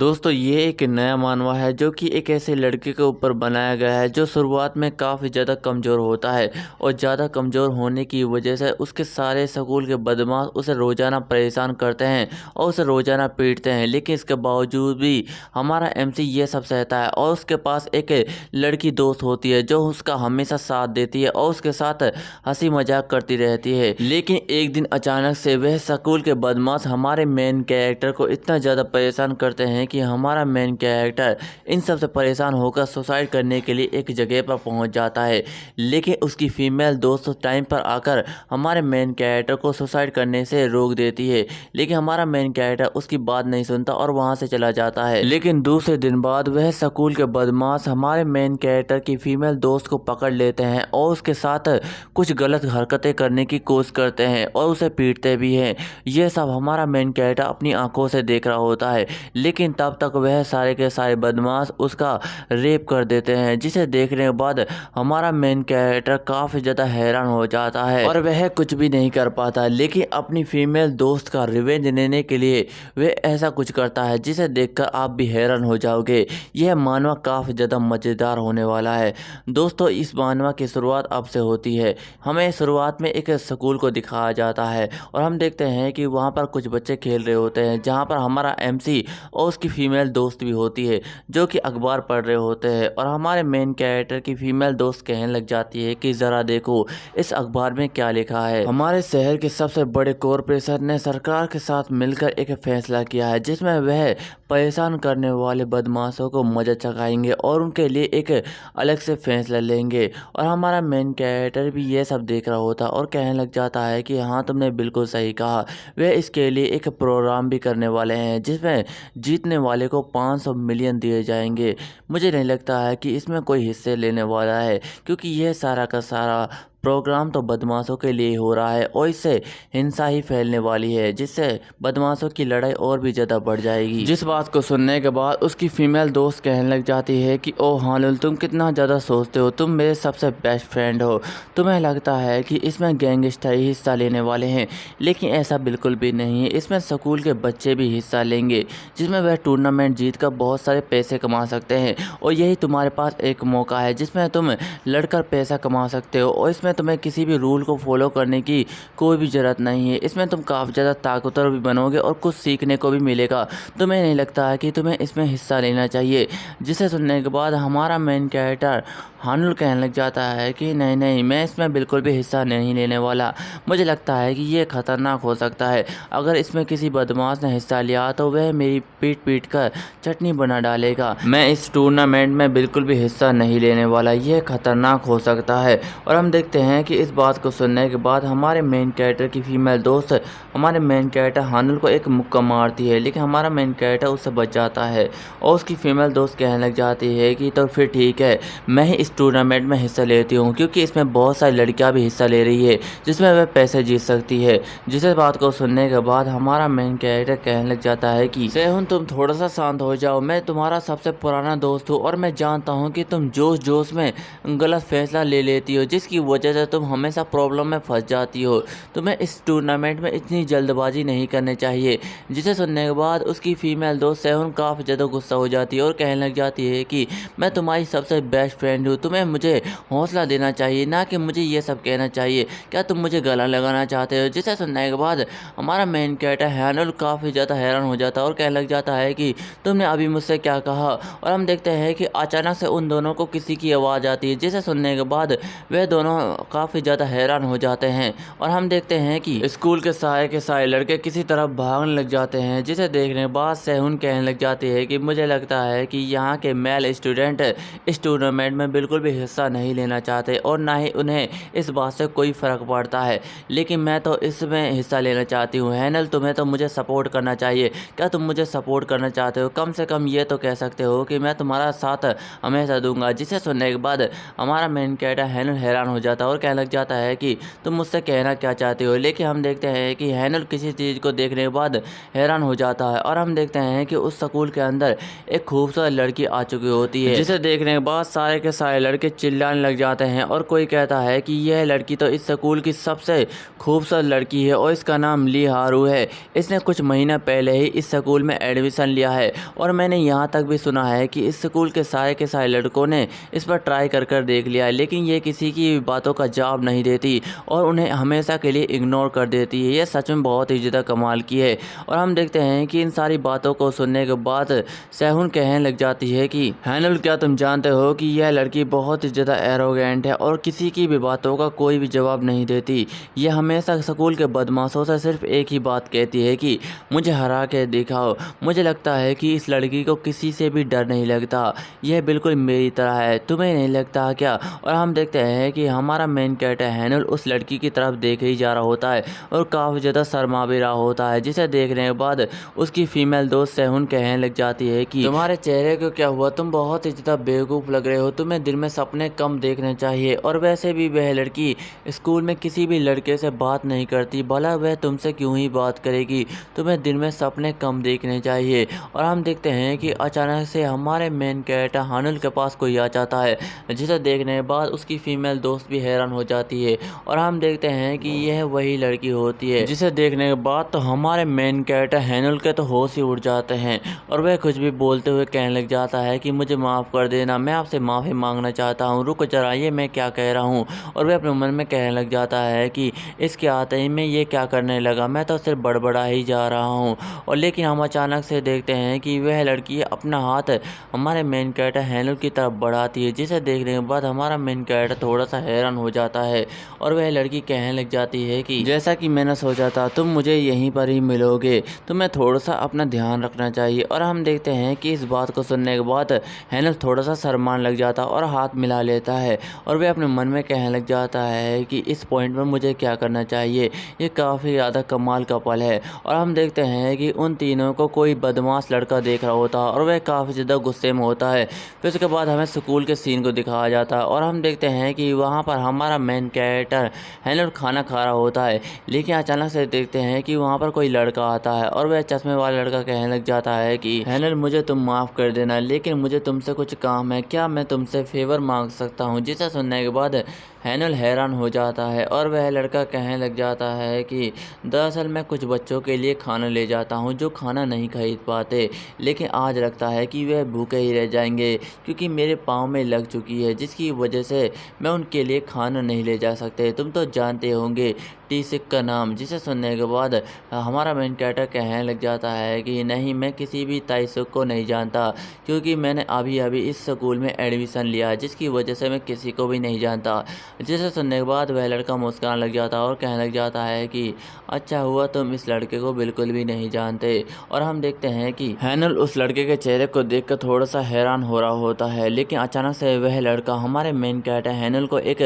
दोस्तों ये एक नया मानवा है जो कि एक ऐसे लड़के के ऊपर बनाया गया है जो शुरुआत में काफ़ी ज़्यादा कमज़ोर होता है और ज़्यादा कमज़ोर होने की वजह से उसके सारे स्कूल के बदमाश उसे रोज़ाना परेशान करते हैं और उसे रोज़ाना पीटते हैं। लेकिन इसके बावजूद भी हमारा एमसी ये सब सहता है और उसके पास एक लड़की दोस्त होती है जो उसका हमेशा साथ देती है और उसके साथ हंसी मजाक करती रहती है। लेकिन एक दिन अचानक से वह स्कूल के बदमाश हमारे मेन कैरेक्टर को इतना ज़्यादा परेशान करते हैं कि हमारा मेन कैरेक्टर इन सब से परेशान होकर सुसाइड करने के लिए एक जगह पर पहुंच जाता है। लेकिन उसकी फीमेल दोस्त टाइम पर आकर हमारे मेन कैरेक्टर को सुसाइड करने से रोक देती है। लेकिन हमारा मेन कैरेक्टर उसकी बात नहीं सुनता और वहां से चला जाता है। लेकिन दूसरे दिन बाद वह स्कूल के बदमाश हमारे मेन कैरेक्टर की फीमेल दोस्त को पकड़ लेते हैं और उसके साथ कुछ गलत हरकतें करने की कोशिश करते हैं और उसे पीटते भी हैं। यह सब हमारा मेन कैरेक्टर अपनी आंखों से देख रहा होता है। लेकिन तब तक वह सारे के सारे बदमाश उसका रेप कर देते हैं, जिसे देखने के बाद हमारा मेन कैरेक्टर काफ़ी ज़्यादा हैरान हो जाता है और वह कुछ भी नहीं कर पाता। लेकिन अपनी फीमेल दोस्त का रिवेंज लेने के लिए वह ऐसा कुछ करता है जिसे देखकर आप भी हैरान हो जाओगे। यह मानवा काफ़ी ज़्यादा मज़ेदार होने वाला है। दोस्तों इस मानवा की शुरुआत अब से होती है। हमें शुरुआत में एक स्कूल को दिखाया जाता है और हम देखते हैं कि वहाँ पर कुछ बच्चे खेल रहे होते हैं, जहाँ पर हमारा एमसी और उसकी फीमेल दोस्त भी होती है जो कि अखबार पढ़ रहे होते हैं। और हमारे मेन कैरेक्टर की फीमेल दोस्त कहने लग जाती है कि ज़रा देखो इस अखबार में क्या लिखा है। हमारे शहर के सबसे बड़े कॉरपोरेशन ने सरकार के साथ मिलकर एक फैसला किया है जिसमें वह परेशान करने वाले बदमाशों को मजा चखाएंगे और उनके लिए एक अलग से फैसला लेंगे। और हमारा मेन कैरेक्टर भी ये सब देख रहा होता और कहने लग जाता है कि हाँ तुमने बिल्कुल सही कहा। वे इसके लिए एक प्रोग्राम भी करने वाले हैं जिसमें जीतने वाले को 500 मिलियन दिए जाएंगे। मुझे नहीं लगता है कि इसमें कोई हिस्से लेने वाला है, क्योंकि यह सारा का सारा प्रोग्राम तो बदमाशों के लिए हो रहा है और इससे हिंसा ही फैलने वाली है, जिससे बदमाशों की लड़ाई और भी ज़्यादा बढ़ जाएगी। जिस बात को सुनने के बाद उसकी फीमेल दोस्त कहने लग जाती है कि ओह हानुल तुम कितना ज़्यादा सोचते हो, तुम मेरे सबसे बेस्ट फ्रेंड हो। तुम्हें लगता है कि इसमें गैंगस्टर ही हिस्सा लेने वाले हैं, लेकिन ऐसा बिल्कुल भी नहीं है। इसमें स्कूल के बच्चे भी हिस्सा लेंगे जिसमें वह टूर्नामेंट जीत कर बहुत सारे पैसे कमा सकते हैं और यही तुम्हारे पास एक मौका है जिसमें तुम लड़कर पैसा कमा सकते हो और इसमें तुम्हें किसी भी रूल को फॉलो करने की कोई भी ज़रूरत नहीं है। इसमें तुम काफ़ी ज़्यादा ताकतवर भी बनोगे और कुछ सीखने को भी मिलेगा। तुम्हें नहीं लगता है कि तुम्हें इसमें हिस्सा लेना चाहिए? जिसे सुनने के बाद हमारा मेन कैरेक्टर हानुल कहने लग जाता है कि नहीं नहीं, मैं इसमें बिल्कुल भी हिस्सा नहीं लेने वाला। मुझे लगता है कि ये खतरनाक हो सकता है। अगर इसमें किसी बदमाश ने हिस्सा लिया तो वह मेरी पीट पीट कर चटनी बना डालेगा। मैं इस टूर्नामेंट में बिल्कुल भी हिस्सा नहीं लेने वाला, यह खतरनाक हो सकता है। और हम देखते हैं कि इस बात को सुनने के बाद हमारे मेन कैरेक्टर की फीमेल दोस्त हमारे मेन कैरेक्टर हानुल को एक मुक्का मारती है, लेकिन हमारा मेन कैरेक्टर उससे बच जाता है और उसकी फीमेल दोस्त कहने लग जाती है कि तो फिर ठीक है, मैं ही इस टूर्नामेंट में हिस्सा लेती हूँ, क्योंकि इसमें बहुत सारी लड़कियाँ भी हिस्सा ले रही है जिसमें वह पैसे जीत सकती है। जिस बात को सुनने के बाद हमारा मेन कैरेक्टर कहने लग जाता है कि सेहुन तुम थोड़ा सा शांत हो जाओ, मैं तुम्हारा सबसे पुराना दोस्त हूँ और मैं जानता हूँ कि तुम जोश जोश में गलत फैसला ले लेती हो, जिसकी वजह से तुम हमेशा प्रॉब्लम में फंस जाती हो। तुम्हें इस टूर्नामेंट में इतनी जल्दबाजी नहीं करनी चाहिए। जिसे सुनने के बाद उसकी फीमेल दोस्त सेहुन काफ़ी ज़्यादा गुस्सा हो जाती है और कहने लग जाती है कि मैं तुम्हारी सबसे बेस्ट फ्रेंड हूँ, तुम्हें मुझे हौसला देना चाहिए, ना कि मुझे ये सब कहना चाहिए। क्या तुम मुझे गला लगाना चाहते हो? जिसे सुनने के बाद हमारा मेन कैरेक्टर हानुल काफ़ी ज़्यादा हैरान हो जाता है और कहने लग जाता है कि तुमने अभी मुझसे क्या कहा। और हम देखते हैं कि अचानक से उन दोनों को किसी की आवाज़ आती है, जिसे सुनने के बाद वे दोनों काफ़ी ज़्यादा हैरान हो जाते हैं। और हम देखते हैं कि स्कूल के सारे लड़के किसी तरफ भागने लग जाते हैं, जिसे देखने के बाद सेहुन कहने लग जाती है कि मुझे लगता है कि यहाँ के मेल स्टूडेंट इस टूर्नामेंट में बिल्कुल भी हिस्सा नहीं लेना चाहते और ना ही उन्हें इस बात से कोई फ़र्क पड़ता है, लेकिन मैं तो इसमें हिस्सा लेना चाहती हूँ। हैनल तुम्हें तो मुझे सपोर्ट करना चाहिए। क्या तुम मुझे सपोर्ट करना चाहते हो? कम से कम ये तो कह सकते हो कि मैं तुम्हारा साथ हमेशा दूंगा। जिसे सुनने के बाद हमारा मेन कैरेक्टर हैनल हैरान हो जाता है और कहने लग जाता है कि तुम मुझसे कहना क्या चाहते हो। लेकिन हम देखते हैं कि हैनल किसी चीज़ को देखने के बाद हैरान हो जाता है और हम देखते हैं कि उस स्कूल के अंदर एक खूबसूरत लड़की आ चुकी होती है, जिसे देखने के बाद सारे के सारे सारे लड़के चिल्लाने लग जाते हैं और कोई कहता है कि यह लड़की तो इस स्कूल की सबसे खूबसूरत लड़की है और इसका नाम ली हारू है। इसने कुछ महीना पहले ही इस स्कूल में एडमिशन लिया है और मैंने यहाँ तक भी सुना है कि इस स्कूल के सारे लड़कों ने इस पर ट्राई कर देख लिया है, लेकिन ये किसी की बातों का जवाब नहीं देती और उन्हें हमेशा के लिए इग्नोर कर देती है। यह सच में बहुत ही ज़्यादा कमाल की है। और हम देखते हैं कि इन सारी बातों को सुनने के बाद सेहुन कहने लग जाती है कि हैनुल, क्या तुम जानते हो कि यह लड़की बहुत ही ज़्यादा एरोगेंट है और किसी की भी बातों का कोई भी जवाब नहीं देती। यह हमेशा स्कूल के बदमाशों से सिर्फ एक ही बात कहती है कि मुझे हरा के दिखाओ। मुझे लगता है कि इस लड़की को किसी से भी डर नहीं लगता। यह बिल्कुल मेरी तरह है, तुम्हें नहीं लगता क्या? और हम देखते हैं कि हमारा मेन कैरेक्टर हैनुल उस लड़की की तरफ देख ही जा रहा होता है और काफ़ी ज़्यादा शर्मा भी रहा होता है, जिसे देखने के बाद उसकी फीमेल दोस्त सेहुन कहने लग जाती है कि तुम्हारे चेहरे को क्या हुआ? तुम बहुत ही ज़्यादा बेवकूफ़ लग रहे हो, तुम्हें दिन में सपने कम देखने चाहिए। और वैसे भी वह लड़की स्कूल में किसी भी लड़के से बात नहीं करती, भला वह तुमसे क्यों ही बात करेगी? तुम्हें दिन में सपने कम देखने चाहिए। और हम देखते हैं कि अचानक से हमारे मेन कैरेक्टर हैनुल के पास कोई आ जाता है, जिसे देखने के बाद उसकी फीमेल दोस्त भी हैरान हो जाती है और हम देखते हैं कि यह वही लड़की होती है, जिसे देखने के बाद तो हमारे मेन कैरेक्टर हैनुल के तो होश ही उड़ जाते हैं और वह कुछ भी बोलते हुए कहने लग जाता है कि मुझे माफ़ कर देना, मैं आपसे माफ़ी मांगना चाहता हूँ, रुक जरा, ये मैं क्या कह रहा हूँ। और वह अपने मन में कहने लग जाता है कि इसके आते ही मैं ये क्या करने लगा, मैं तो सिर्फ बड़बड़ा ही जा रहा हूँ। और लेकिन हम अचानक से देखते हैं कि वह लड़की अपना हाथ हमारे मेन कैरेक्टर हैनुल की तरफ बढ़ाती है, जिसे देखने के बाद हमारा मेन कैरेक्टर थोड़ा सा हैरान हो जाता है और वह लड़की कहने लग जाती है कि जैसा कि मैंने सोचा था, तुम मुझे यहीं पर ही मिलोगे, तुम्हें थोड़ा सा अपना ध्यान रखना चाहिए। और हम देखते हैं कि इस बात को सुनने के बाद हैनुल थोड़ा सा शर्माने लग जाता और हाथ मिला लेता है और वह अपने मन में कहने लग जाता है कि इस पॉइंट में मुझे क्या करना चाहिए। ये काफ़ी ज़्यादा कमाल का पल है। और हम देखते हैं कि उन तीनों को कोई बदमाश लड़का देख रहा होता है और वह काफ़ी ज़्यादा गुस्से में होता है। फिर उसके बाद हमें स्कूल के सीन को दिखाया जाता है और हम देखते हैं कि वहाँ पर हमारा मेन कैरेक्टर हैनुल खाना खा रहा होता है, लेकिन अचानक से देखते हैं कि वहाँ पर कोई लड़का आता है और वह चश्मे वाला लड़का कहने लग जाता है कि हैनुल, मुझे तुम माफ़ कर देना, लेकिन मुझे तुमसे कुछ काम है, क्या मैं तुमसे फेवर मांग सकता हूँ? जिसे सुनने के बाद हैनुल हैरान हो जाता है और वह लड़का कहने लग जाता है कि दरअसल मैं कुछ बच्चों के लिए खाना ले जाता हूँ जो खाना नहीं खरीद पाते, लेकिन आज लगता है कि वह भूखे ही रह जाएंगे क्योंकि मेरे पाँव में लग चुकी है, जिसकी वजह से मैं उनके लिए खाना नहीं ले जा सकते। तुम तो जानते होंगे टी6 का नाम। जिसे सुनने के बाद हमारा मेन कैरेक्टर कहने लग जाता है कि नहीं, मैं किसी भी ताइसुक को नहीं जानता क्योंकि मैंने अभी अभी इस स्कूल में एडमिशन लिया है, जिसकी वजह से मैं किसी को भी नहीं जानता। जिसे सुनने के बाद वह लड़का मुस्कुराने लग जाता है और कहने लग जाता है कि अच्छा हुआ तुम इस लड़के को बिल्कुल भी नहीं जानते। और हम देखते हैं कि हैनुल उस लड़के के चेहरे को देखकर थोड़ा सा हैरान हो रहा होता है, लेकिन अचानक से वह लड़का हमारे मेन कैरेक्टर हैनुल को एक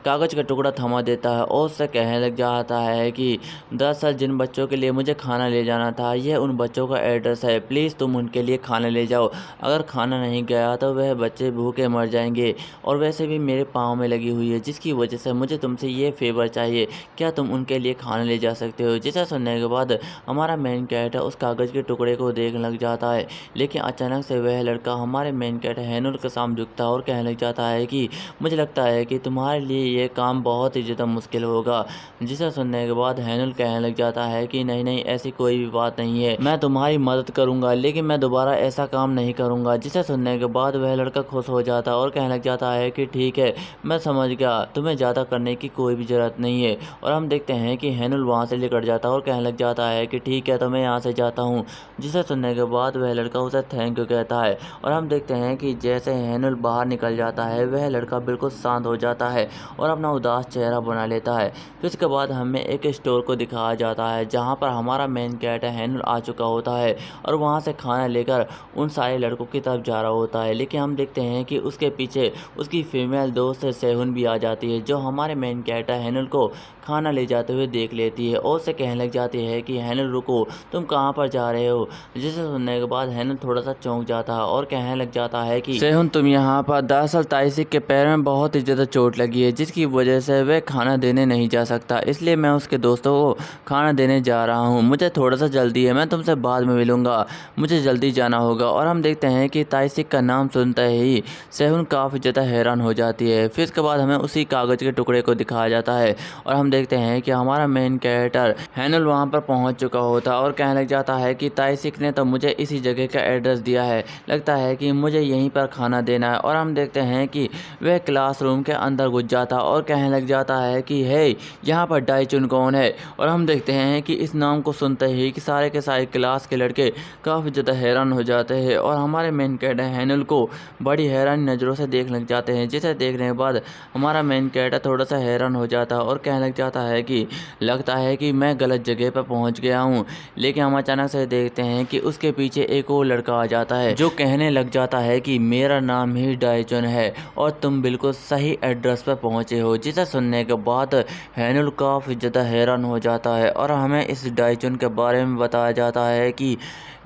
कागज़ का टुकड़ा थमा देता है और उससे कहने लग जाता है कि दरअसल जिन बच्चों के लिए मुझे खाना ले जाना था, यह उन बच्चों का एड्रेस है, प्लीज़ तुम उनके लिए खाना ले जाओ। अगर खाना नहीं गया तो वह बच्चे भूखे मर जाएंगे और वैसे भी मेरे पाँव में लगी हुई है, जिसकी वजह से मुझे तुमसे ये फेवर चाहिए, क्या तुम उनके लिए खाना ले जा सकते हो? जिसे सुनने के बाद हमारा मेन कैरेक्टर उस कागज़ के टुकड़े को देखने लग जाता है, लेकिन अचानक से वह लड़का हमारे मेन कैरेक्टर हैनुल के सामने झुकता है और कहने लग जाता है कि मुझे लगता है कि तुम्हारे लिए ये काम बहुत ही ज़्यादा मुश्किल होगा। जिसे सुनने के बाद हैनुल कहने लग जाता है कि नहीं नहीं, ऐसी कोई भी बात नहीं है, मैं तुम्हारी मदद करूंगा, लेकिन मैं दोबारा ऐसा काम नहीं करूंगा। जिसे सुनने के बाद वह लड़का खुश हो जाता है और कहने लग जाता है कि ठीक है, मैं समझ गया, तुम्हें ज़्यादा करने की कोई भी ज़रूरत नहीं है। और हम देखते हैं कि हैनुल वहाँ से निकल जाता है और कहने लग जाता है कि ठीक है, तो मैं यहाँ से जाता हूँ। जिसे सुनने के बाद वह लड़का उसे थैंक यू कहता है और हम देखते हैं कि जैसे हैनुल बाहर निकल जाता है, वह लड़का बिल्कुल शांत हो जाता है और अपना उदास चेहरा बना लेता है। फिर उसके बाद हमें एक स्टोर को दिखाया जाता है जहाँ पर हमारा मेन कैरेक्टर हैनुल आ चुका होता है और वहाँ से खाना लेकर उन सारे लड़कों की तरफ जा रहा होता है, लेकिन हम देखते हैं कि उसके पीछे उसकी फीमेल दोस्त सेहुन भी आ जाती जाती है, जो हमारे मेन कैरेक्टर हैनुल को खाना ले जाते हुए देख लेती है और उसे कहने लग जाती है कि हैनुल रुको, तुम कहाँ पर जा रहे हो। जिसे सुनने के बाद हैनुल थोड़ा सा चौंक जाता है और कहने लग जाता है कि सेहुन तुम यहाँ पर, दरअसल ताइसिक के पैर में बहुत ही ज़्यादा चोट लगी है, जिसकी वजह से वह खाना देने नहीं जा सकता, इसलिए मैं उसके दोस्तों को खाना देने जा रहा हूँ। मुझे थोड़ा सा जल्दी है, मैं तुमसे बाद में मिलूँगा, मुझे जल्दी जाना होगा। और हम देखते हैं कि ताइसिक का नाम सुनते ही सेहुन काफ़ी ज़्यादा हैरान हो जाती है। फिर इसके बाद हमें उसी कागज़ के टुकड़े को दिखाया जाता है और हम देखते हैं कि हमारा मेन कैरेक्टर हैनुल वहाँ पर पहुँच चुका होता है और कहने लग जाता है कि ताइसिक ने तो मुझे इसी जगह का एड्रेस दिया है, लगता है कि मुझे यहीं पर खाना देना है। और हम देखते हैं कि वह क्लासरूम के अंदर घुस जाता और कहने लग जाता है कि हे, यहाँ पर डाइचुन कौन है। और हम देखते हैं कि इस नाम को सुनते ही कि सारे के सारे क्लास के लड़के काफ़ी ज़्यादा हैरान हो जाते हैं और हमारे मेन कैरेक्टर हैनुल को बड़ी हैरानी नज़रों से देखने लग जाते हैं। जिसे देखने के बाद हमारा मेन कैरेक्टर थोड़ा सा हैरान हो जाता है और कहने लग जाता है कि लगता है कि मैं गलत जगह पर पहुंच गया हूं। लेकिन हम अचानक से देखते हैं कि उसके पीछे एक और लड़का आ जाता है जो कहने लग जाता है कि मेरा नाम ही डाइचुन है और तुम बिल्कुल सही एड्रेस पर पहुंचे हो। जिसे सुनने के बाद हैनुल काफ़ी ज़्यादा हैरान हो जाता है और हमें इस डाइचुन के बारे में बताया जाता है कि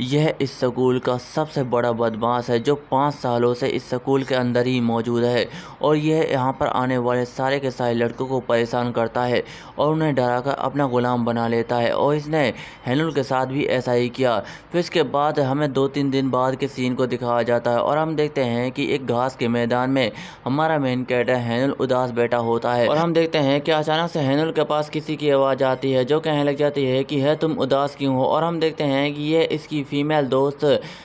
यह इस स्कूल का सबसे बड़ा बदमाश है, जो 5 सालों से इस स्कूल के अंदर ही मौजूद है और यह यहाँ पर आने वाले सारे के सारे लड़कों को परेशान करता है और उन्हें डराकर अपना गुलाम बना लेता है। और इसने हैनुल के साथ भी ऐसा ही किया। फिर इसके बाद हमें 2-3 दिन बाद के सीन को दिखाया जाता है और हम देखते हैं कि एक घास के मैदान में हमारा मेन कैरेक्टर हैनुल उदास बैठा होता है और हम देखते हैं कि अचानक से हैनुल के पास किसी की आवाज़ आती है जो कहने लग जाती है कि है तुम उदास क्यों हो। और हम देखते हैं कि ये इसकी फीमेल दोस्त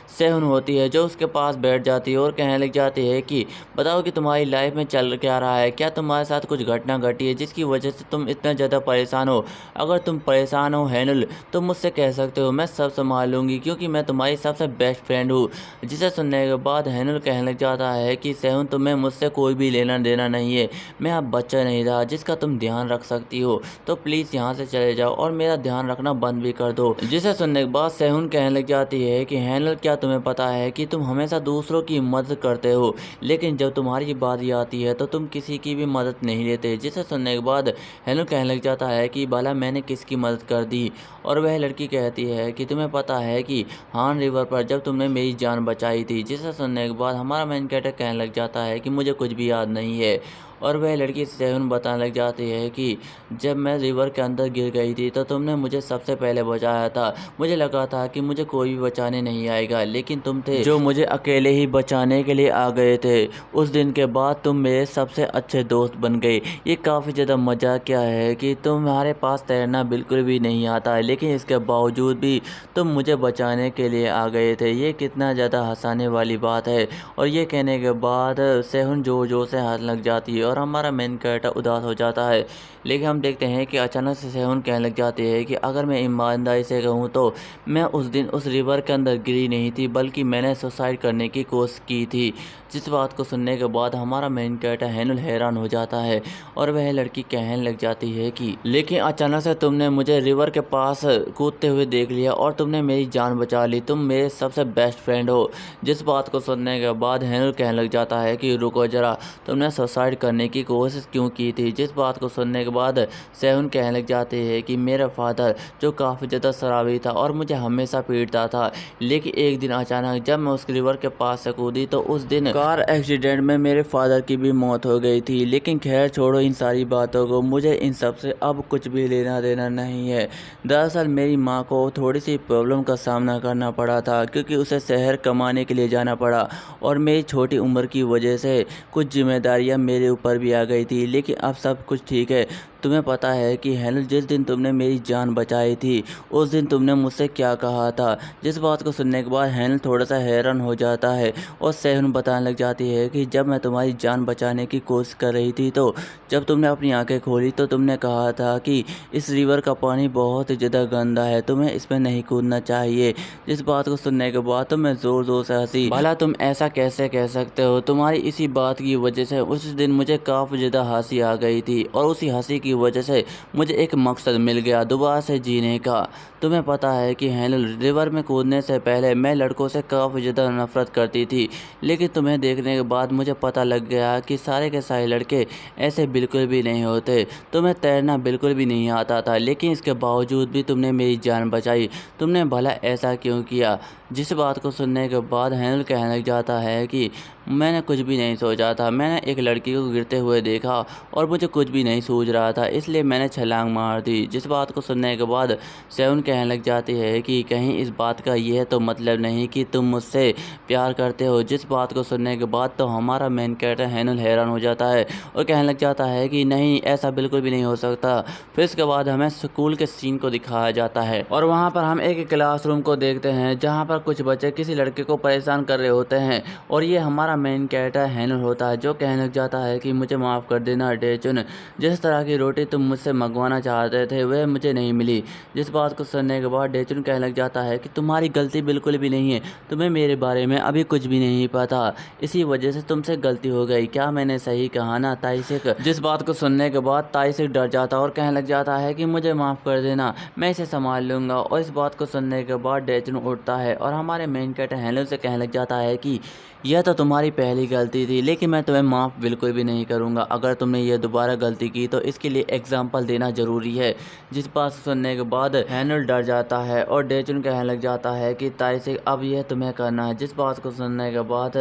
सेहुन होती है जो उसके पास बैठ जाती है और कहने लग जाती है कि बताओ कि तुम्हारी लाइफ में चल क्या रहा है, क्या तुम्हारे साथ कुछ घटना घटी है जिसकी वजह से तुम इतना ज़्यादा परेशान हो। अगर तुम परेशान हो हैनुल तो मुझसे कह सकते हो, मैं सब संभाल लूँगी क्योंकि मैं तुम्हारी सबसे बेस्ट फ्रेंड हूँ। जिसे सुनने के बाद हैनुल कहने लग जाता है कि सेहुन तुम्हें मुझसे कोई भी लेना देना नहीं है, मैं अब बच्चा नहीं रहा जिसका तुम ध्यान रख सकती हो, तो प्लीज़ यहाँ से चले जाओ और मेरा ध्यान रखना बंद भी कर दो। जिसे सुनने के बाद सेहुन कहने लग जाती है कि हैनुल क्या तुम्हें पता है कि तुम हमेशा दूसरों की मदद करते हो, लेकिन जब तुम्हारी बारी आती है तो तुम किसी की भी मदद नहीं लेते। जिसे सुनने के बाद हैनुल कहने लग जाता है कि भला मैंने किसकी मदद कर दी। और वह लड़की कहती है कि तुम्हें पता है कि हान रिवर पर जब तुमने मेरी जान बचाई थी। जिसे सुनने के बाद हमारा मेन कैरेक्टर कहने लग जाता है कि मुझे कुछ भी याद नहीं है। और वह लड़की सेहुन बताने लग जाती है कि जब मैं रिवर के अंदर गिर गई थी तो तुमने मुझे सबसे पहले बचाया था। मुझे लगा था कि मुझे कोई भी बचाने नहीं आएगा, लेकिन तुम थे जो मुझे अकेले ही बचाने के लिए आ गए थे। उस दिन के बाद तुम मेरे सबसे अच्छे दोस्त बन गए। ये काफ़ी ज़्यादा मज़ाक क्या है कि तुम्हारे पास तैरना बिल्कुल भी नहीं आता है, लेकिन इसके बावजूद भी तुम मुझे बचाने के लिए आ गए थे। ये कितना ज़्यादा हंसाने वाली बात है। और ये कहने के बाद सेहुन जोर जोर से हंसने लग जाती है और हमारा मेन कैरेक्टर उदास हो जाता है। लेकिन हम देखते हैं कि अचानक से सेहुन कहने लग जाती है कि अगर मैं ईमानदारी से कहूँ तो मैं उस दिन उस रिवर के अंदर गिरी नहीं थी, बल्कि मैंने सुसाइड करने की कोशिश की थी। जिस बात को सुनने के बाद हमारा मेन कैरेक्टर हैनुल हैरान हो जाता है और वह लड़की कहने लग जाती है कि लेकिन अचानक से तुमने मुझे रिवर के पास कूदते हुए देख लिया और तुमने मेरी जान बचा ली, तुम मेरे सबसे बेस्ट फ्रेंड हो। जिस बात को सुनने के बाद हैनुल कहने लग जाता है कि रुको जरा, तुमने सुसाइड करने की कोशिश क्यों की थी। जिस बात को सुनने के बाद सेहुन कहने लग जाते हैं कि मेरा फादर जो काफ़ी ज़्यादा शराबी था और मुझे हमेशा पीटता था, लेकिन एक दिन अचानक जब मैं उस रिवर के पास से कूदी तो उस दिन कार एक्सीडेंट में मेरे फादर की भी मौत हो गई थी। लेकिन खैर छोड़ो इन सारी बातों को, मुझे इन सब से अब कुछ भी लेना देना नहीं है। दरअसल मेरी माँ को थोड़ी सी प्रॉब्लम का सामना करना पड़ा था क्योंकि उसे शहर कमाने के लिए जाना पड़ा और मेरी छोटी उम्र की वजह से कुछ जिम्मेदारियाँ मेरे ऊपर भी आ गई थी। लेकिन अब सब कुछ ठीक है। तुम्हें पता है कि हैनुल जिस दिन तुमने मेरी जान बचाई थी उस दिन तुमने मुझसे क्या कहा था। जिस बात को सुनने के बाद हैनुल थोड़ा सा हैरान हो जाता है और सेहुन बताने लग जाती है कि जब मैं तुम्हारी जान बचाने की कोशिश कर रही थी तो जब तुमने अपनी आंखें खोली तो तुमने कहा था कि इस रिवर का पानी बहुत ही ज़्यादा गंदा है, तुम्हें इसमें नहीं कूदना चाहिए। जिस बात को सुनने के बाद तो मैं ज़ोर ज़ोर से हंसी। भला तुम ऐसा कैसे कह सकते हो, तुम्हारी इसी बात की वजह से उस दिन मुझे काफ़ी ज़्यादा हंसी आ गई थी और उसी हंसी की की वजह से मुझे एक मकसद मिल गया दोबारा से जीने का। तुम्हें पता है कि हेनल, रिवर में कूदने से पहले मैं लड़कों से काफ़ी ज़्यादा नफरत करती थी, लेकिन तुम्हें देखने के बाद मुझे पता लग गया कि सारे के सारे लड़के ऐसे बिल्कुल भी नहीं होते। तुम्हें तैरना बिल्कुल भी नहीं आता था, लेकिन इसके बावजूद भी तुमने मेरी जान बचाई। तुमने भला ऐसा क्यों किया? जिस बात को सुनने के बाद हेनल कहने लग जाता है कि मैंने कुछ भी नहीं सोचा था। मैंने एक लड़की को गिरते हुए देखा और मुझे कुछ भी नहीं सूझ रहा था, इसलिए मैंने छलांग मार दी। जिस बात को सुनने के बाद सेवन कहने लग जाती है कि कहीं इस बात का यह तो मतलब नहीं कि तुम मुझसे प्यार करते हो। जिस बात को सुनने के बाद तो हमारा मेन कैरेक्टर हेनल हैरान हो जाता है और कहने लग जाता है कि नहीं, ऐसा बिल्कुल भी नहीं हो सकता। फिर इसके बाद हमें स्कूल के सीन को दिखाया जाता है और वहाँ पर हम एक क्लासरूम को देखते हैं जहाँ पर कुछ बच्चे किसी लड़के को परेशान कर रहे होते हैं और ये हमारा मेन कैरेक्टर हेनल होता है जो कहने लग जाता है कि मुझे माफ़ कर देना डेचुन, जिस तरह की रोटी तुम मुझसे मंगवाना चाहते थे वह मुझे नहीं मिली। जिस बात को सुनने के बाद डेचुन कहने लग जाता है कि तुम्हारी गलती बिल्कुल भी नहीं है, तुम्हें मेरे बारे में अभी कुछ भी नहीं पता, इसी वजह से तुमसे गलती हो गई। क्या मैंने सही कहा ना ताइसिक? जिस बात को सुनने के बाद ताइसिक डर जाता है और कहने लग जाता है कि मुझे माफ़ कर देना, मैं इसे संभाल लूँगा। और इस बात को सुनने के बाद डेचुन उठता है और हमारे मेन कैरेक्टर हेनल से कहने लग जाता है कि यह तो तुम्हारी पहली गलती थी, लेकिन मैं तुम्हें माफ़ बिल्कुल भी नहीं करूँगा। अगर तुमने यह दोबारा गलती की तो इसके लिए एग्जाम्पल देना ज़रूरी है। जिस बात सुनने के बाद हेनल डर जाता है और डेचुन कहने लग जाता है कि ताइसिक अब यह तुम्हें करना है। जिस बात को सुनने के बाद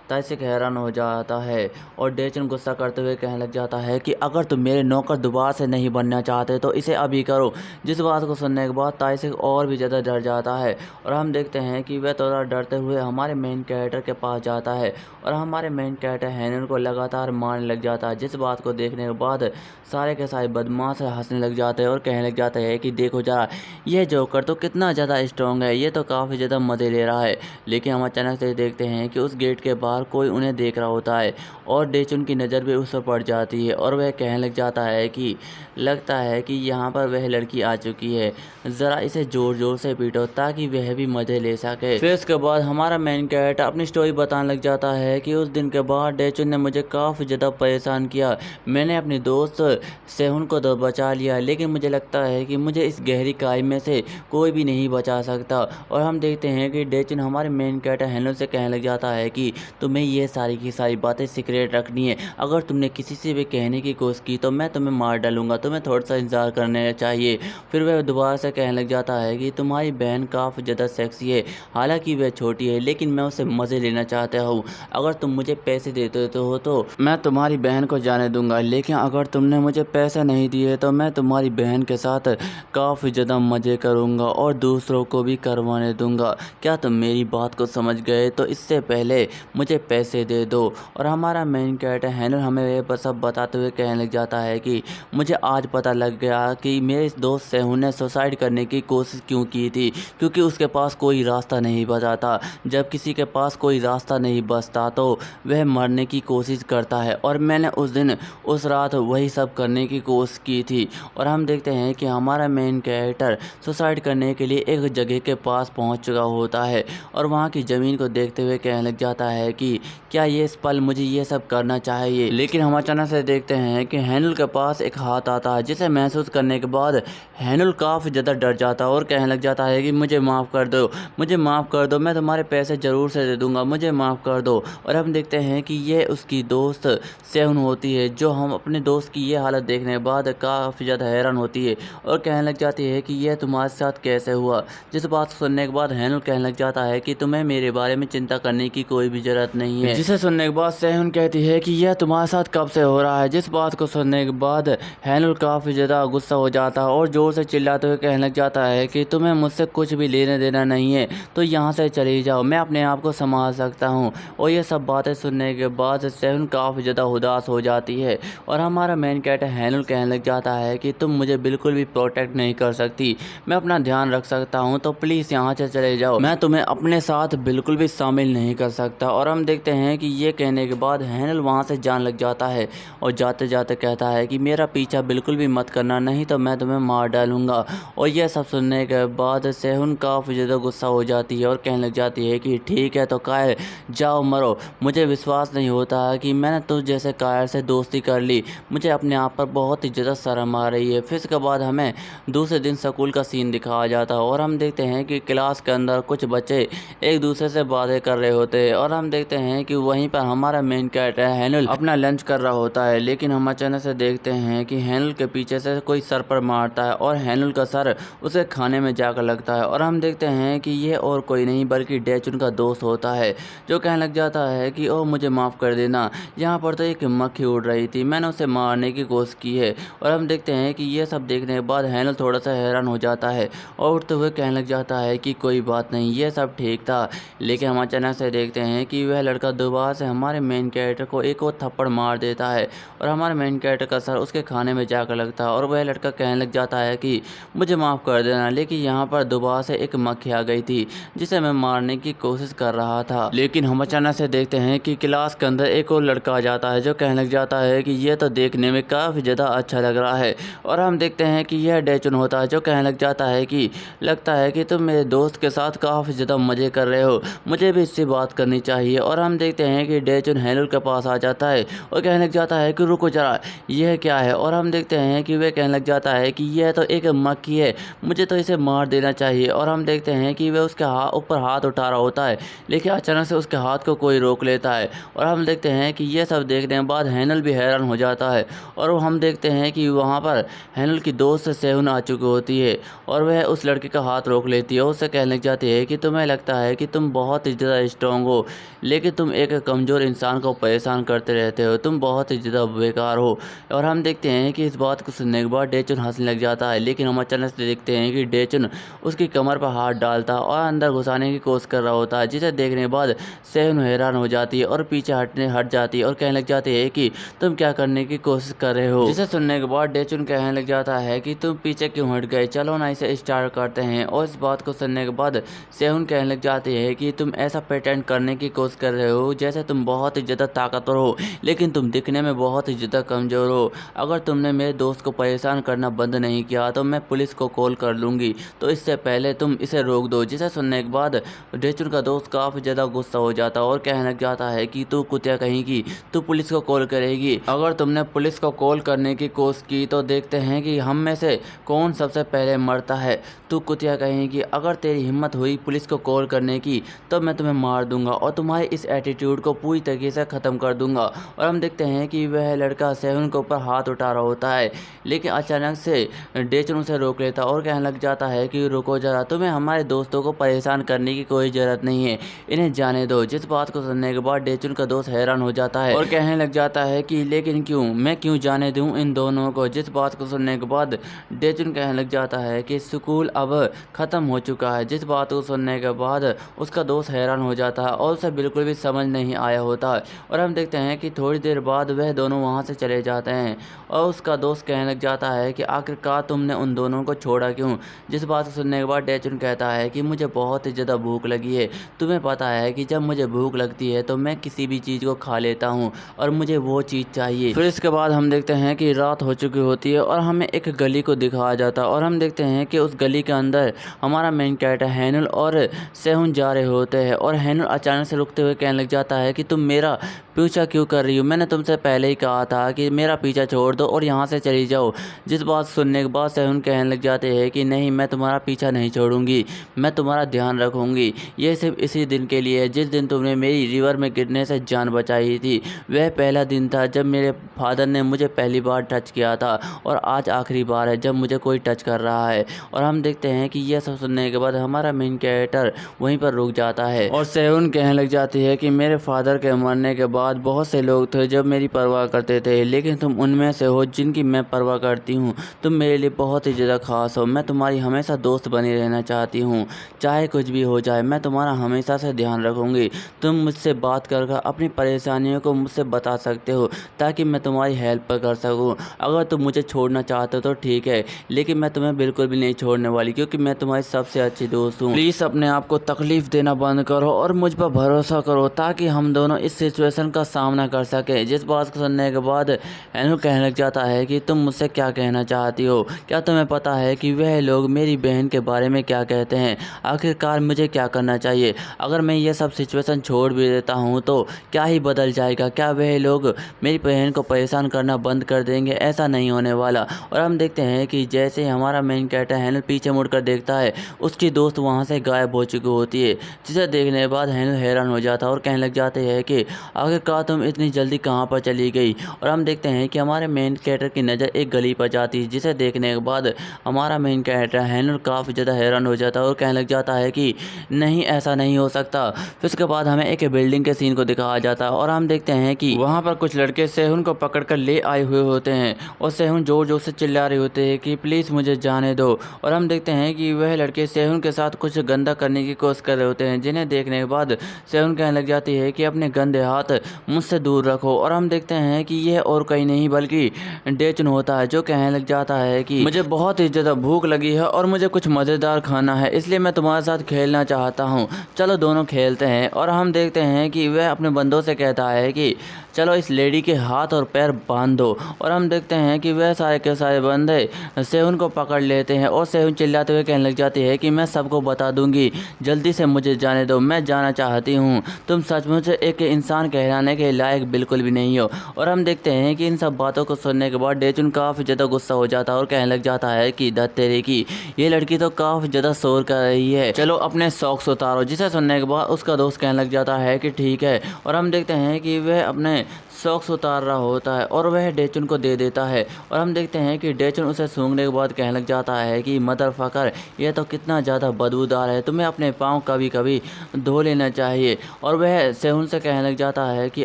ताइसिक हैरान हो जाता है और डेचुन गुस्सा करते हुए कहने लग जाता है कि अगर तुम मेरे नौकर दोबारा से नहीं बनना चाहते तो इसे अभी करो। जिस बात को सुनने के बाद ताइसिक और भी ज़्यादा डर जाता है और हम देखते हैं कि वह थोड़ा डरते हुए हमारे मेन कैरेक्टर के पास जाता है और हमारे मेन कैरेक्टर हेनल को लगातार मारने लग जाता है। जिस बात को देखने के बाद सारे के सारे बदमाश हंसने लग जाते हैं और कहने लग जाते हैं कि देखो जरा, यह जोकर तो कितना ज़्यादा स्ट्रॉन्ग है, ये तो काफ़ी ज़्यादा मज़े ले रहा है। लेकिन हम अचानक से देखते हैं कि उस गेट के बाहर कोई उन्हें देख रहा होता है और डेचुन की नज़र भी उस पर पड़ जाती है और वह कहने लग जाता है कि लगता है कि यहाँ पर वह लड़की आ चुकी है, ज़रा इसे ज़ोर ज़ोर से पीटो ताकि वह भी मज़े ले सके। फिर इसके बाद हमारा मेन कैरेक्टर अपनी स्टोरी बताने लग जाता है कि उस दिन के बाद डेचुन ने मुझे काफ़ी ज़्यादा परेशान किया। मैंने अपनी दोस्त सेहुन को तो बचा लिया, लेकिन मुझे लगता है कि मुझे इस गहरी खाई में से कोई भी नहीं बचा सकता। और हम देखते हैं कि डेचुन हमारे मेन कैरेक्टर हेनल से कहने लग जाता है कि तुम्हें ये सारी की सारी बातें सीक्रेट रखनी है। अगर तुमने किसी से भी कहने की कोशिश की तो मैं तुम्हें मार डालूंगा, तुम्हें थोड़ा सा इंतजार करने चाहिए। फिर वह दोबारा से कहने लग जाता है कि तुम्हारी बहन काफ़ी ज़्यादा सेक्सी है, हालांकि वह छोटी है, लेकिन मैं उसे मज़े लेना चाहता हूँ। अगर तुम मुझे पैसे देते हो तो मैं तुम्हारी बहन को जाने दूंगा, लेकिन अगर तुमने मुझे पैसे नहीं दिए तो मैं तुम्हारी बहन के साथ काफ़ी ज़्यादा मज़े करूँगा और दूसरों को भी करवाने दूंगा। क्या तुम मेरी बात को समझ गए? तो इससे पहले मुझे पैसे दे दो। और हमारा मेन कैरेक्टर हेनल हमें ये सब बताते हुए कहने लग जाता है कि मुझे आज पता लग गया कि मेरे इस दोस्त सेहुन ने सुसाइड करने की कोशिश क्यों की थी, क्योंकि उसके पास कोई रास्ता नहीं बचा था। जब किसी के पास कोई रास्ता नहीं बचता तो वह मरने की कोशिश करता है और मैंने उस दिन उस रात वही सब करने की कोशिश की थी। और हम देखते हैं कि हमारा मेन कैरेक्टर सुसाइड करने के लिए एक जगह के पास पहुंच चुका होता है और वहां की ज़मीन को देखते हुए कहने लग जाता है कि क्या ये इस पल मुझे ये सब करना चाहिए। लेकिन हम अचानक से देखते हैं कि हेनल के पास एक हाथ आता है, जिसे महसूस करने के बाद हेनल काफ़ी ज़्यादा डर जाता है और कहने लग जाता है कि मुझे माफ़ कर दो, मुझे माफ़ कर दो, मैं तुम्हारे पैसे ज़रूर से दे दूंगा, मुझे माफ़ कर दो। और हम देखते हैं कि ये उसकी दोस्त सेहुन होती है, जो हम अपने दोस्त की ये हालत देखने के बाद काफ़ी ज़्यादा हैरान होती है और कहने लग जाती है कि यह तुम्हारे साथ कैसे हुआ। जिस बात सुनने के बाद हेनल कहने लग जाता है कि तुम्हें मेरे बारे में चिंता करने की कोई भी ज़रूरत नहीं है। जिसे सुनने के बाद सेहुन कहती है कि यह तुम्हारे साथ कब से हो रहा है। जिस बात को सुनने के बाद हेनल काफ़ी ज़्यादा गुस्सा हो जाता है और ज़ोर से चिल्लाते हुए कहने लग जाता है कि तुम्हें मुझसे कुछ भी लेने देना नहीं है, तो यहाँ से चली जाओ, मैं अपने आप को संभाल सकता हूँ। और ये सब बातें सुनने के बाद सेहुन काफ़ी ज़्यादा उदास हो जाती है और हमारा मेन कैरेक्टर हेनल कहने लग जाता है कि तुम मुझे बिल्कुल भी प्रोटेक्ट नहीं कर सकती, मैं अपना ध्यान रख सकता हूँ, तो प्लीज़ यहाँ से चले जाओ, मैं तुम्हें अपने साथ बिल्कुल भी शामिल नहीं कर सकता। और हम देखते हैं कि ये कहने के बाद हेनल वहाँ से जाने लग जाता है और जाते जाते कहता है कि मेरा पीछा बिल्कुल भी मत करना, नहीं तो मैं तुम्हें मार डालूंगा। और यह सब सुनने के बाद सेहुन काफ़ी ज़्यादा गुस्सा हो जाती है और कहने लग जाती है कि ठीक है तो कायर जाओ मरो। मुझे विश्वास नहीं होता कि मैंने तुझ जैसे कायर से दोस्ती कर ली। मुझे अपने आप पर बहुत ही ज़्यादा शर्म आ रही है। फिर इसके बाद हमें दूसरे दिन स्कूल का सीन दिखाया जाता है और हम देखते हैं कि क्लास के अंदर कुछ बच्चे एक दूसरे से बातें कर रहे होते हैं और हम देखते हैं कि वहीं पर हमारा मेन कैरेक्टर हैनल अपना लंच कर रहा होता है। लेकिन हम अचानक से देखते हैं कि हैनल के पीछे से कोई सर पर मारता है और हैनल का सर उसे खाने में जाकर लगता है और हम देखते हैं कि ये और कोई नहीं बल्कि डेचुन का दोस्त होता है, जो कहने लग जाता है कि ओह मुझे माफ़ कर देना, यहाँ पर तो एक मक्खी उड़ रही थी, मैंने उसे मारने की कोशिश की है। और हम देखते हैं कि ये सब देखने के बाद हैनल थोड़ा सा हैरान हो जाता है और उठते हुए कहने लग जाता है कि कोई बात नहीं, ये सब ठीक था। लेकिन हम अचानक से देखते हैं कि वह लड़का दोबारा से हमारे मेन कैरेक्टर को एक और थप्पड़ मार देता है और हमारे मेन कैरेक्टर का सर उसके खाने में जाकर लगता है और वह लड़का कहने लग जाता है कि मुझे माफ़ कर देना, लेकिन यहाँ पर दोबारा से एक मक्खी आ गई थी जिसे मैं मारने की कोशिश कर रहा था। लेकिन हम अचानक से देखते हैं कि क्लास के अंदर एक और लड़का आ जाता है जो कहने लग जाता है कि ये तो देखने में काफ़ी ज़्यादा अच्छा लग रहा है और हम देखते हैं कि यह डेचुन होता है जो कहने लग जाता है कि लगता है कि तुम मेरे दोस्त के साथ काफ़ी ज़्यादा मज़े कर रहे हो, मुझे भी इससे बात करनी चाहिए। और हम देखते हैं कि डेचुन हैनल के पास आ जाता है और कहने लग जाता है कि रुको जरा, यह क्या है। और हम देखते हैं कि वह कहने लग जाता है कि यह तो एक मक्खी है, मुझे तो इसे मार देना चाहिए। और हम देखते हैं कि वह उसके ऊपर हाथ उठा रहा होता है, लेकिन अचानक से उसके हाथ को कोई रोक लेता है और हम देखते हैं कि यह सब देखने के बाद हैनल भी हैरान हो जाता है और हम देखते हैं कि वहाँ पर हैनल की दोस्त सेहुन आ चुकी होती है और वह उस लड़के का हाथ रोक लेती है और उससे कहने लग जाती है कि तुम्हें लगता है कि तुम बहुत ही ज़्यादा स्ट्रॉन्ग हो, लेकिन तुम एक कमज़ोर इंसान को परेशान करते रहते हो, तुम बहुत ही ज़्यादा बेकार हो। और हम देखते हैं कि इस बात को सुनने के बाद डेचुन हंसने लग जाता है, लेकिन हम अचानक से देखते हैं कि डेचुन उसकी कमर पर हाथ डालता और अंदर घुसाने की कोशिश कर रहा होता है, जिसे देखने के बाद सेहुन हैरान हो जाती है और पीछे हट जाती है और कहने लग जाती है कि तुम क्या करने की कोशिश कर रहे हो। जिसे सुनने के बाद डेचुन कहने लग जाता है कि तुम पीछे क्यों हट गए, चलो ना इसे स्टार्ट करते हैं। और इस बात को सुनने के बाद सेहुन कहने लग जाती है कि तुम ऐसा प्रिटेंड करने की कोशिश कर रहे हो जैसे तुम बहुत ही ज़्यादा ताकतवर हो, लेकिन तुम दिखने में बहुत ही ज़्यादा कमज़ोर हो। अगर तुमने मेरे दोस्त को परेशान करना बंद नहीं किया तो मैं पुलिस को कॉल कर लूँगी, तो इससे पहले तुम इसे रोक दो। जिसे सुनने के बाद डेचुन का दोस्त काफ़ी ज़्यादा गुस्सा हो जाता है और कहने लग जाता है कि तू कुतिया कहेगी, तू पुलिस को कॉल करेगी, अगर तुमने पुलिस को कॉल करने की कोशिश की तो देखते हैं कि हम में से कौन सबसे पहले मरता है। तू कुतिया कहेगी, अगर तेरी हिम्मत हुई पुलिस को कॉल करने की तो मैं तुम्हें मार दूंगा और तुम्हारे इस एटीट्यूड को पूरी तरीके से ख़त्म कर दूंगा। और हम देखते हैं कि वह लड़का सेहुन के ऊपर हाथ उठा रहा होता है, लेकिन अचानक से डेचुन उसे रोक लेता और कहने लग जाता है कि रुको जरा, तुम्हें हमारे दोस्तों को परेशान करने की कोई ज़रूरत नहीं है, इन्हें जाने दो। जिस बात को सुनने के बाद डेचुन का दोस्त हैरान हो जाता है और कहने लग जाता है कि लेकिन क्यों, मैं क्यों जाने दूं इन दोनों को। जिस बात को सुनने के बाद डेचुन कहने लग जाता है कि स्कूल अब ख़त्म हो चुका है। जिस बात को सुनने के बाद उसका दोस्त हैरान हो जाता है और उसे बिल्कुल भी समझ नहीं आया होता है। और हम देखते हैं कि थोड़ी देर बाद वह दोनों वहाँ से चले जाते हैं और उसका दोस्त कहने लग जाता है कि आखिरकार तुमने उन दोनों को छोड़ा क्यों। जिस बात को सुनने के बाद डेचुन कहता है कि मुझे बहुत ही ज़्यादा भूख लगी है, तुम्हें पता है कि जब मुझे भूख लगती है तो मैं किसी भी चीज़ को खा लेता हूँ और मुझे वो चीज़ चाहिए। फिर इसके बाद हम देखते हैं कि रात हो चुकी होती है और हमें एक गली को दिखाया जाता है और हम देखते हैं कि उस गली के अंदर हमारा मेन कैरेक्टर हैनल और सेहुन जा रहे होते हैं और हैनल अचानक से रुकते हुए कहने लग जाता है कि तुम मेरा पीछा क्यों कर रही हो, मैंने तुमसे पहले ही कहा था कि मेरा पीछा छोड़ दो और यहाँ से चली जाओ। जिस बात सुनने के बाद सेहुन कहने लग जाते हैं कि नहीं, मैं तुम्हारा पीछा नहीं छोड़ूंगी, मैं तुम्हारा ध्यान रखूंगी। ये सिर्फ इसी दिन के लिए है जिस दिन तुमने मेरी रिवर में गिरने से जान बचाई थी। वह पहला दिन था जब मेरे फादर ने मुझे पहली बार टच किया था और आज आखिरी बार है जब मुझे कोई टच कर रहा है। और हम देखते हैं कि यह सब सुनने के बाद हमारा मेन कैरेक्टर वहीं पर रुक जाता है और सेहुन कहने लग जाती है कि मेरे फादर के मरने के बाद बहुत से लोग थे जब मेरी परवाह करते थे, लेकिन तुम उनमें से हो जिनकी मैं परवाह करती हूँ। तुम मेरे लिए बहुत ही ज़्यादा खास हो, मैं तुम्हारी हमेशा दोस्त बनी रहना चाहती हूँ, चाहे कुछ भी हो जाए मैं तुम्हारा हमेशा से ध्यान रखूँगी। तुम मुझसे बात कर अपनी परेशानियों को मुझसे बता सकते हो ताकि मैं तुम्हारी हेल्प कर सकूँ। अगर तुम मुझे छोड़ना चाहते हो तो ठीक है, लेकिन मैं तुम्हें बिल्कुल भी नहीं छोड़ने वाली क्योंकि मैं तुम्हारी सबसे अच्छी दोस्त हूँ। प्लीज़ अपने आप को तकलीफ़ देना बंद करो और मुझ पर भरोसा करो ताकि हम दोनों इस सिचुएशन का सामना कर सके। जिस बात को सुनने के बाद हैनल कहने लग जाता है कि तुम मुझसे क्या कहना चाहती हो, क्या तुम्हें पता है कि वह लोग मेरी बहन के बारे में क्या कहते हैं। आखिरकार मुझे क्या करना चाहिए? अगर मैं ये सब सिचुएशन छोड़ भी देता हूँ तो क्या ही बदल जाएगा? क्या वह लोग मेरी बहन को परेशान करना बंद कर देंगे? ऐसा नहीं होने वाला। और हम देखते हैं कि जैसे ही हमारा मेन कैरेक्टर हैनल पीछे मुड़कर देखता है, उसकी दोस्त वहाँ से गायब हो चुकी होती है, जिसे देखने के बाद हैनल हैरान हो जाता है और कहने लग जाते हैं कि आखिरकार तुम इतनी जल्दी कहाँ पर चली गई? और हम देखते हैं कि हमारे मेन कैरेक्टर की नज़र एक गली पर जाती है, जिसे देखने के बाद हमारा मेन कैरेक्टर हैनल काफ़ी ज़्यादा हैरान हो जाता है और कहने लग जाता है कि नहीं, ऐसा नहीं हो सकता। फिर उसके बाद हमें एक बिल्डिंग के सीन को दिखाया जाता है और हम देखते हैं कि वहाँ पर कुछ लड़के सेहुन को पकड़कर ले आए हुए होते हैं और सेहुन जोर जोर से चिल्ला रहे होते हैं कि प्लीज़ मुझे जाने दो। और हम देखते हैं कि वह लड़के सेहुन के साथ कुछ गंदा करने की कोशिश कर रहे होते हैं, जिन्हें देखने के बाद सेहुन कहने लग जाती है कि अपने गंदे हाथ मुझसे दूर रखो। और हम देखते हैं कि यह और कहीं नहीं बल्कि डेचुन होता है, जो कहने लग जाता है कि मुझे बहुत ही ज़्यादा भूख लगी है और मुझे कुछ मज़ेदार खाना है, इसलिए मैं तुम्हारे साथ खेलना चाहता हूँ, चलो दोनों खेलते हैं। और हम देखते हैं कि वह अपने बंदों से कहता है कि चलो इस लेडी के हाथ और पैर बांध दो। और हम देखते हैं कि वह सारे के सारे बंदे सेहुन को पकड़ लेते हैं और सेहुन चिल्लाते हुए कहने लग जाती है कि मैं सबको बता दूंगी, जल्दी से मुझे जाने दो, मैं जाना चाहती हूँ, तुम सचमुच एक इंसान कहलाने के लायक बिल्कुल भी नहीं हो। और हम देखते हैं कि इन सब बातों को सुनने के बाद डेचुन काफ़ी ज़्यादा गुस्सा हो जाता है और कहने लग जाता है कि तेरे की ये लड़की तो काफ़ी ज़्यादा शोर कर रही है, चलो अपने शौक उतारो। जिसे सुनने के बाद उसका दोस्त कहने लग जाता है कि ठीक है। और हम देखते हैं कि वह अपने सॉक्स उतार रहा होता है और वह डेचुन को दे देता है। और हम देखते हैं कि डेचुन उसे सूंघने के बाद कहने लग जाता है कि मदर फकर, यह तो कितना ज़्यादा बदबूदार है, तुम्हें अपने पाँव कभी कभी धो लेना चाहिए। और वह सेहुन से कहने लग जाता है कि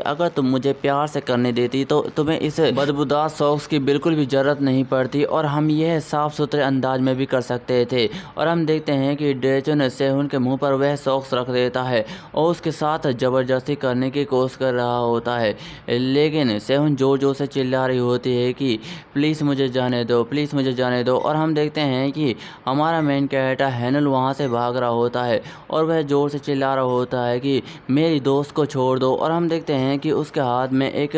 अगर तुम मुझे प्यार से करने देती तो तुम्हें इस बदबूदार सॉक्स की बिल्कुल भी ज़रूरत नहीं पड़ती और हम यह साफ़ सुथरे अंदाज में भी कर सकते थे। और हम देखते हैं कि डेचुन सेहुन के मुँह पर वह सॉक्स रख देता है और उसके साथ ज़बरदस्ती करने की कोशिश कर रहा होता है, लेकिन सेहुन जोर जोर से चिल्ला रही होती है कि प्लीज़ मुझे जाने दो, प्लीज़ मुझे जाने दो। और हम देखते हैं कि हमारा मेन कैरेक्टर हैनल वहाँ से भाग रहा होता है और वह जोर से चिल्ला रहा होता है कि मेरी दोस्त को छोड़ दो। और हम देखते हैं कि उसके हाथ में एक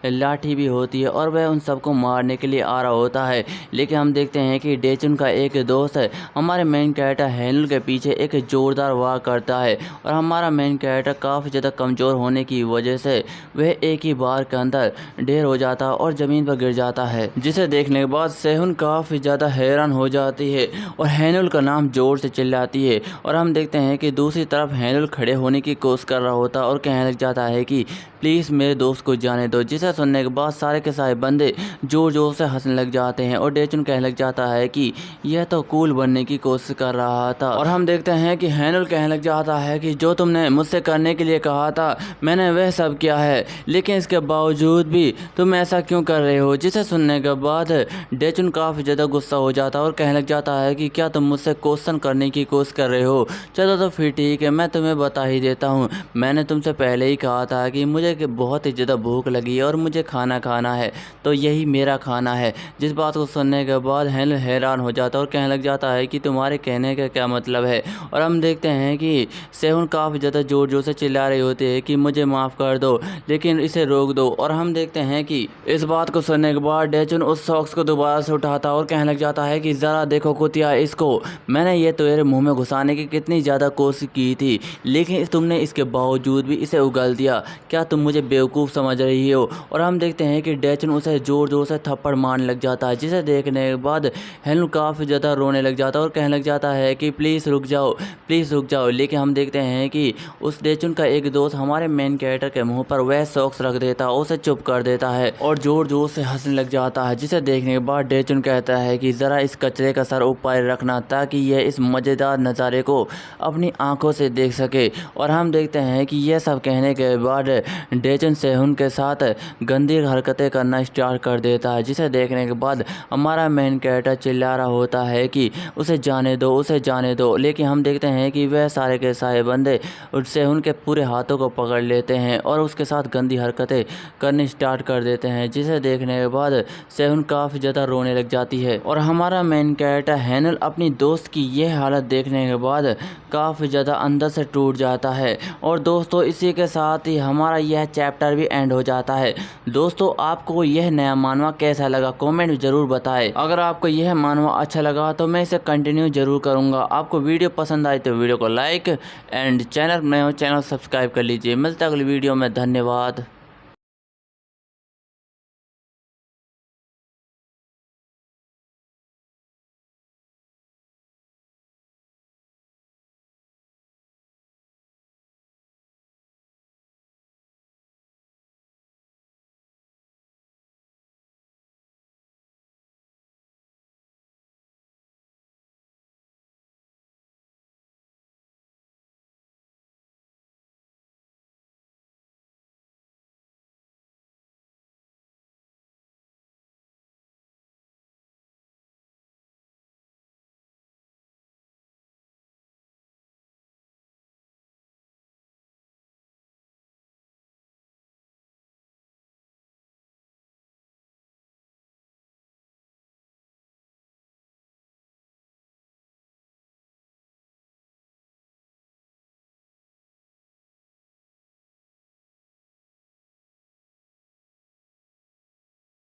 लाठी भी होती है और वह उन सबको मारने के लिए आ रहा होता है, लेकिन हम देखते हैं कि डेचुन का एक दोस्त है हमारे मेन कैरेक्टर हैनल के पीछे एक ज़ोरदार वार करता है और हमारा मेन कैरेक्टर काफ़ी ज़्यादा कमज़ोर होने की वजह से वह एक ही बार के अंदर ढेर हो जाता है और ज़मीन पर गिर जाता है, जिसे देखने के बाद सेहुन काफ़ी ज़्यादा हैरान हो जाती है और हैनल का नाम जोर से चिल्लाती है। और हम देखते हैं कि दूसरी तरफ हैनल खड़े होने की कोशिश कर रहा होता है और कहने लग जाता है कि प्लीज़ मेरे दोस्त को जाने दो। जिसे सुनने के बाद सारे के सारे बंदे जोर जोर से हंसने लग जाते हैं और डेचुन कहने लग जाता है कि यह तो कूल बनने की कोशिश कर रहा था। और हम देखते हैं कि हैनल कहने लग जाता है कि जो तुमने मुझसे करने के लिए कहा था मैंने वह सब किया है, लेकिन इसके बावजूद भी तुम ऐसा क्यों कर रहे हो। जिसे सुनने के बाद डेचुन काफ़ी ज़्यादा गुस्सा हो जाता है और कहने लग जाता है कि क्या तुम मुझसे क्वेश्चन करने की कोशिश कर रहे हो, चलो तो फिर ठीक है, मैं तुम्हें बता ही देता हूँ। मैंने तुमसे पहले ही कहा था कि मुझे बहुत ही ज़्यादा भूख लगी है और मुझे खाना खाना है, तो यही मेरा खाना है। जिस बात को सुनने के बाद हैनल हैरान हो जाता है और कहने लग जाता है कि तुम्हारे कहने का क्या मतलब है। और हम देखते हैं कि सेहुन काफ़ी ज़्यादा ज़ोर ज़ोर से चिल्ला रही होती है कि मुझे माफ़ कर दो, लेकिन इसे रोक दो। और हम देखते हैं कि इस बात को सुनने के बाद डेचुन उस सॉक्स को दोबारा से उठाता और कहने लग जाता है कि ज़रा देखो कुतिया, इसको मैंने ये तेरे मुंह में घुसाने की कितनी ज़्यादा कोशिश की थी, लेकिन तुमने इसके बावजूद भी इसे उगल दिया, क्या तुम मुझे बेवकूफ़ समझ रही हो। और हम देखते हैं कि डेचुन उसे ज़ोर ज़ोर से थप्पड़ मारने लग जाता है, जिसे देखने के बाद हैनल काफ़ी ज़्यादा रोने लग जाता है और कहने लग जाता है कि प्लीज़ रुक जाओ, प्लीज़ रुक जाओ। लेकिन हम देखते हैं कि उस डेचुन का एक दोस्त हमारे मेन कैरेक्टर के मुंह पर वह सॉक्स रख देता है, उसे चुप कर देता है और ज़ोर ज़ोर से हंसने लग जाता है। जिसे देखने के बाद डेचुन कहता है कि ज़रा इस कचरे का सर ऊपर रखना ताकि यह इस मज़ेदार नज़ारे को अपनी आंखों से देख सके। और हम देखते हैं कि यह सब कहने के बाद डेचुन सेहुन के साथ गंदी हरकतें करना स्टार्ट कर देता है, जिसे देखने के बाद हमारा मेन कैरेक्टर चिल्ला रहा होता है कि उसे जाने दो, उसे जाने दो। लेकिन हम देखते हैं कि वह सारे के सारे बंदे सेहुन के पूरे हाथों को पकड़ लेते हैं और उसके साथ गंदी हरकतें करनी स्टार्ट कर देते हैं, जिसे देखने के बाद सेहुन काफ़ी ज़्यादा रोने लग जाती है। और हमारा मेन कैरेक्टर हैनल अपनी दोस्त की यह हालत देखने के बाद काफ़ी ज़्यादा अंदर से टूट जाता है। और दोस्तों इसी के साथ ही हमारा यह चैप्टर भी एंड हो जाता है। दोस्तों आपको यह नया मानवा कैसा लगा कमेंट ज़रूर बताएं। अगर आपको यह मानवा अच्छा लगा तो मैं इसे कंटिन्यू ज़रूर करूँगा। आपको वीडियो वीडियो पसंद आई तो वीडियो को लाइक एंड चैनल नए हो चैनल सब्सक्राइब कर लीजिए। मिलता है अगली वीडियो में। धन्यवाद।